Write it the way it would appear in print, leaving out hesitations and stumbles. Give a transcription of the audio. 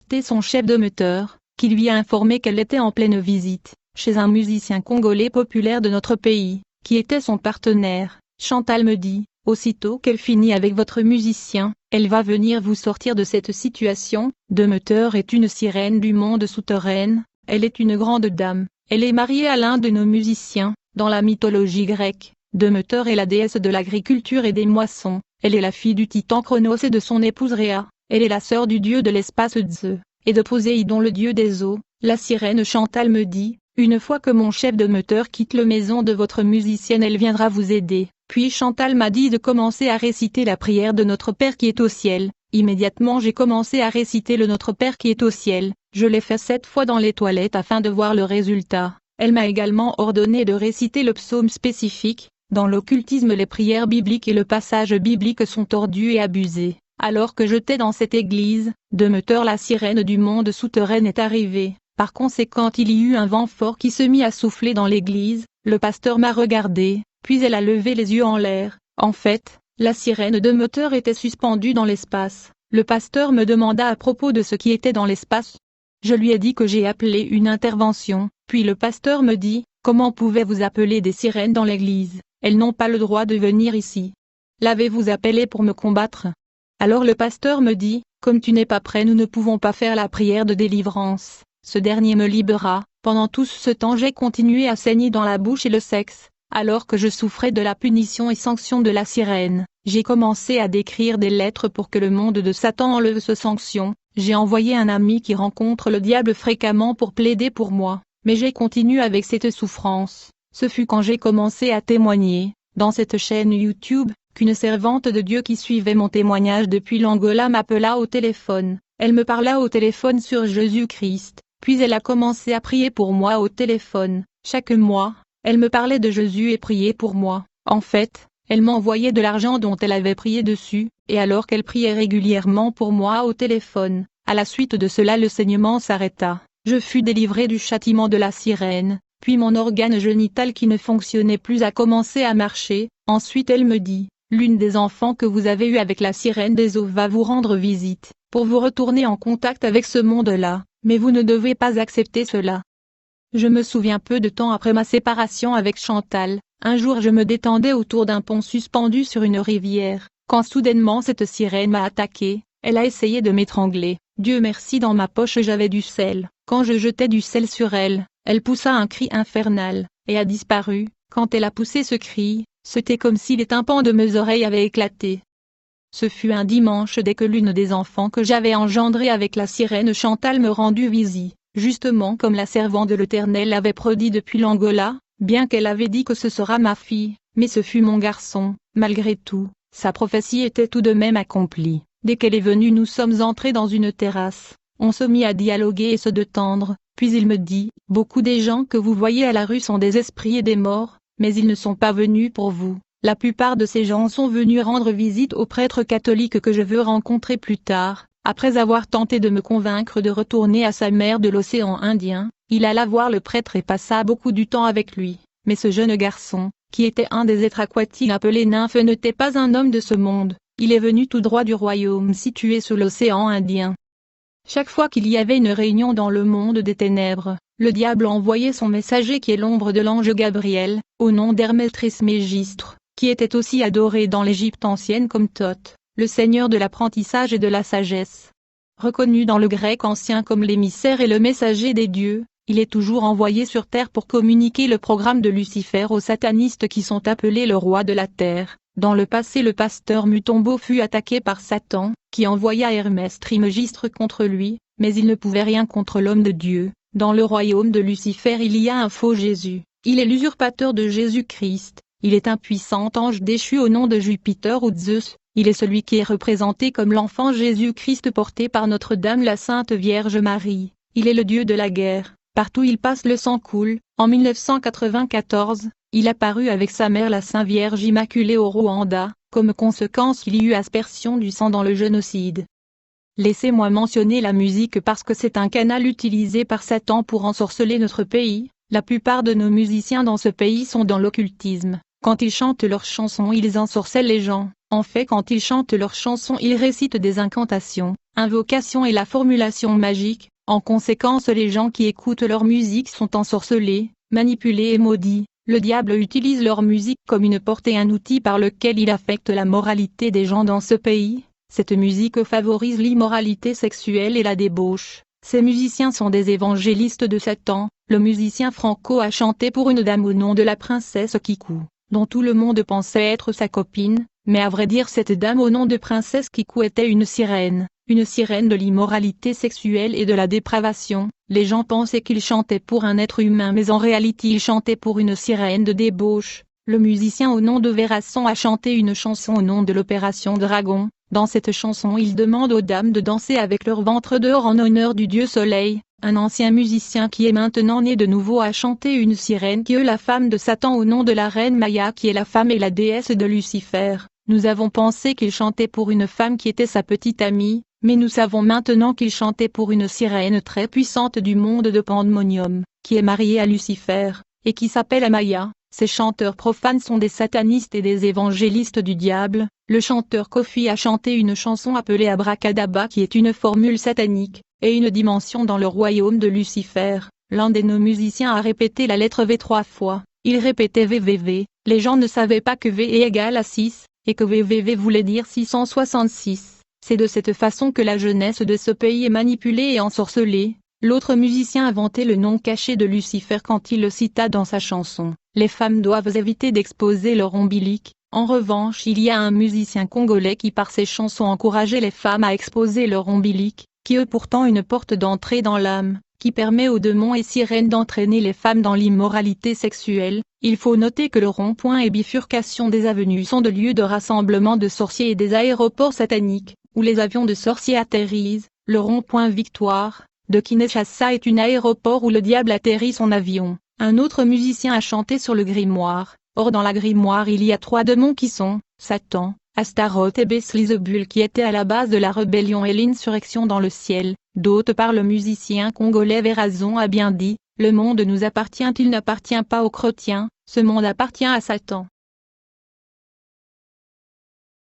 C'était son chef de moteur, qui lui a informé qu'elle était en pleine visite, chez un musicien congolais populaire de notre pays, qui était son partenaire. Chantal me dit, aussitôt qu'elle finit avec votre musicien, elle va venir vous sortir de cette situation. Demeter est une sirène du monde souterrain, elle est une grande dame, elle est mariée à l'un de nos musiciens. Dans la mythologie grecque, Demeter est la déesse de l'agriculture et des moissons, elle est la fille du titan Chronos et de son épouse Rhea, elle est la sœur du dieu de l'espace Zeus, et de Poséidon le dieu des eaux. La sirène Chantal me dit, une fois que mon chef Demeter quitte la maison de votre musicienne elle viendra vous aider. Puis Chantal m'a dit de commencer à réciter la prière de Notre Père qui est au ciel. Immédiatement j'ai commencé à réciter le Notre Père qui est au ciel, je l'ai fait 7 fois dans les toilettes afin de voir le résultat. Elle m'a également ordonné de réciter le psaume spécifique. Dans l'occultisme les prières bibliques et le passage biblique sont tordus et abusés. Alors que j'étais dans cette église, Demeter la sirène du monde souterrain est arrivée. Par conséquent il y eut un vent fort qui se mit à souffler dans l'église, le pasteur m'a regardé, puis elle a levé les yeux en l'air. En fait, la sirène Demeter était suspendue dans l'espace. Le pasteur me demanda à propos de ce qui était dans l'espace. Je lui ai dit que j'ai appelé une intervention, puis le pasteur me dit, comment pouvez-vous appeler des sirènes dans l'église? Elles n'ont pas le droit de venir ici. L'avez-vous appelé pour me combattre? Alors le pasteur me dit, comme tu n'es pas prêt nous ne pouvons pas faire la prière de délivrance. Ce dernier me libéra. Pendant tout ce temps j'ai continué à saigner dans la bouche et le sexe. Alors que je souffrais de la punition et sanction de la sirène, j'ai commencé à décrire des lettres pour que le monde de Satan enlève ce sanction. J'ai envoyé un ami qui rencontre le diable fréquemment pour plaider pour moi, mais j'ai continué avec cette souffrance. Ce fut quand j'ai commencé à témoigner, dans cette chaîne YouTube, qu'une servante de Dieu qui suivait mon témoignage depuis l'Angola m'appela au téléphone. Elle me parla au téléphone sur Jésus-Christ, puis elle a commencé à prier pour moi au téléphone. Chaque mois, elle me parlait de Jésus et priait pour moi. En fait, elle m'envoyait de l'argent dont elle avait prié dessus, et alors qu'elle priait régulièrement pour moi au téléphone, à la suite de cela le saignement s'arrêta. Je fus délivré du châtiment de la sirène, puis mon organe génital qui ne fonctionnait plus a commencé à marcher. Ensuite elle me dit, l'une des enfants que vous avez eu avec la sirène des eaux va vous rendre visite, pour vous retourner en contact avec ce monde-là, mais vous ne devez pas accepter cela. Je me souviens peu de temps après ma séparation avec Chantal, un jour je me détendais autour d'un pont suspendu sur une rivière, quand soudainement cette sirène m'a attaqué, elle a essayé de m'étrangler. Dieu merci dans ma poche j'avais du sel, quand je jetais du sel sur elle, elle poussa un cri infernal, et a disparu. Quand elle a poussé ce cri, c'était comme si les tympans de mes oreilles avaient éclaté. Ce fut un dimanche dès que l'une des enfants que j'avais engendrée avec la sirène Chantal me rendit visite, justement comme la servante de l'Éternel l'avait prédit depuis l'Angola, bien qu'elle avait dit que ce sera ma fille, mais ce fut mon garçon. Malgré tout, sa prophétie était tout de même accomplie. Dès qu'elle est venue nous sommes entrés dans une terrasse, on se mit à dialoguer et se détendre, puis il me dit, beaucoup des gens que vous voyez à la rue sont des esprits et des morts, mais ils ne sont pas venus pour vous. La plupart de ces gens sont venus rendre visite au prêtre catholique que je veux rencontrer plus tard. Après avoir tenté de me convaincre de retourner à sa mère de l'océan Indien, il alla voir le prêtre et passa beaucoup du temps avec lui. Mais ce jeune garçon, qui était un des êtres aquatiques appelés nymphes n'était pas un homme de ce monde, il est venu tout droit du royaume situé sur l'océan Indien. Chaque fois qu'il y avait une réunion dans le monde des ténèbres, le diable envoyait son messager qui est l'ombre de l'ange Gabriel, au nom d'Hermès Trismégistre, qui était aussi adoré dans l'Égypte ancienne comme Thoth, le seigneur de l'apprentissage et de la sagesse. Reconnu dans le grec ancien comme l'émissaire et le messager des dieux, il est toujours envoyé sur terre pour communiquer le programme de Lucifer aux satanistes qui sont appelés le roi de la terre. Dans le passé le pasteur Mutombo fut attaqué par Satan, qui envoya Hermès Trismégistre contre lui, mais il ne pouvait rien contre l'homme de Dieu. Dans le royaume de Lucifer il y a un faux Jésus, il est l'usurpateur de Jésus-Christ, il est un puissant ange déchu au nom de Jupiter ou Zeus, il est celui qui est représenté comme l'enfant Jésus-Christ porté par Notre-Dame la Sainte Vierge Marie, il est le Dieu de la guerre, partout il passe le sang coule. En 1994, il apparut avec sa mère la Sainte Vierge Immaculée au Rwanda, comme conséquence il y eut aspersion du sang dans le génocide. Laissez-moi mentionner la musique parce que c'est un canal utilisé par Satan pour ensorceler notre pays. La plupart de nos musiciens dans ce pays sont dans l'occultisme. Quand ils chantent leurs chansons, ils ensorcellent les gens. En fait, quand ils chantent leurs chansons, ils récitent des incantations, invocations et la formulation magique. En conséquence, les gens qui écoutent leur musique sont ensorcelés, manipulés et maudits. Le diable utilise leur musique comme une porte et un outil par lequel il affecte la moralité des gens dans ce pays. Cette musique favorise l'immoralité sexuelle et la débauche. Ces musiciens sont des évangélistes de Satan. Le musicien Franco a chanté pour une dame au nom de la princesse Kikou, dont tout le monde pensait être sa copine, mais à vrai dire cette dame au nom de princesse Kikou était une sirène de l'immoralité sexuelle et de la dépravation. Les gens pensaient qu'il chantait pour un être humain mais en réalité il chantait pour une sirène de débauche. Le musicien au nom de Verasson a chanté une chanson au nom de l'opération Dragon. Dans cette chanson il demande aux dames de danser avec leur ventre d'or en honneur du dieu soleil. Un ancien musicien qui est maintenant né de nouveau a chanté une sirène qui est la femme de Satan au nom de la reine Maya qui est la femme et la déesse de Lucifer. Nous avons pensé qu'il chantait pour une femme qui était sa petite amie, mais nous savons maintenant qu'il chantait pour une sirène très puissante du monde de Pandemonium, qui est mariée à Lucifer, et qui s'appelle Amaya. Ces chanteurs profanes sont des satanistes et des évangélistes du diable. Le chanteur Kofi a chanté une chanson appelée Abracadabra qui est une formule satanique, et une dimension dans le royaume de Lucifer. L'un de nos musiciens a répété la lettre V 3 fois. Il répétait VVV. Les gens ne savaient pas que V est égal à 6, et que VVV voulait dire 666. C'est de cette façon que la jeunesse de ce pays est manipulée et ensorcelée. L'autre musicien inventait le nom caché de Lucifer quand il le cita dans sa chanson. Les femmes doivent éviter d'exposer leur ombilic. En revanche, il y a un musicien congolais qui par ses chansons encourageait les femmes à exposer leur ombilic, qui est pourtant une porte d'entrée dans l'âme, qui permet aux démons et sirènes d'entraîner les femmes dans l'immoralité sexuelle. Il faut noter que le rond-point et bifurcation des avenues sont de lieux de rassemblement de sorciers et des aéroports sataniques, où les avions de sorciers atterrissent. Le rond-point Victoire de Kinshasa est un aéroport où le diable atterrit son avion. Un autre musicien a chanté sur le grimoire. Or dans la grimoire il y a 3 démons qui sont Satan, Astaroth et Beelzébul qui étaient à la base de la rébellion et l'insurrection dans le ciel. D'autre part le musicien congolais Verasson a bien dit, le monde nous appartient, il n'appartient pas aux chrétiens, ce monde appartient à Satan.